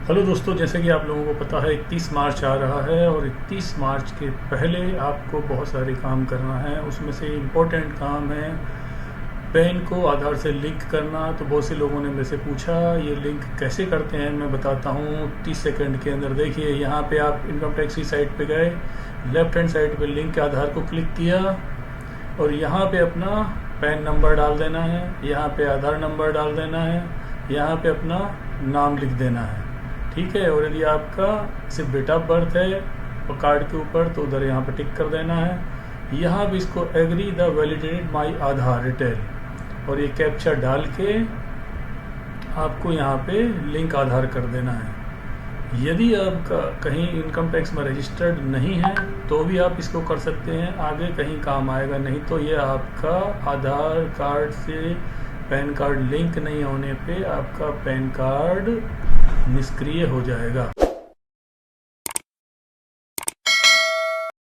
Hello दोस्तों, जैसे कि आप लोगों को पता है 31 मार्च आ रहा है और 31 मार्च के पहले आपको बहुत सारे काम करना है। उसमें से इम्पोर्टेंट काम है पैन को आधार से लिंक करना। तो बहुत से लोगों ने मेरे से पूछा ये लिंक कैसे करते हैं, मैं बताता हूँ 30 सेकंड के अंदर। देखिए, यहाँ पे आप इनकम टैक्स की साइट पे गए, लेफ्ट हैंड साइड पे लिंक के आधार को क्लिक किया और यहाँ पे अपना पैन नंबर डाल देना है, यहाँ पे आधार नंबर डाल देना है, यहाँ पे अपना नाम लिख देना है। ठीक है। और यदि आपका सिर्फ डेट ऑफ बर्थ है और कार्ड के ऊपर, तो उधर यहाँ पे टिक कर देना है। यहाँ भी इसको agree the validated my Aadhaar detail और ये कैप्चा डाल के आपको यहाँ पे लिंक आधार कर देना है। यदि आपका कहीं इनकम टैक्स में रजिस्टर्ड नहीं है तो भी आप इसको कर सकते हैं, आगे कहीं काम आएगा। नहीं तो ये आपका आधार कार्ड से पैन कार्ड लिंक नहीं होने पे आपका पैन कार्ड निष्क्रिय हो जाएगा।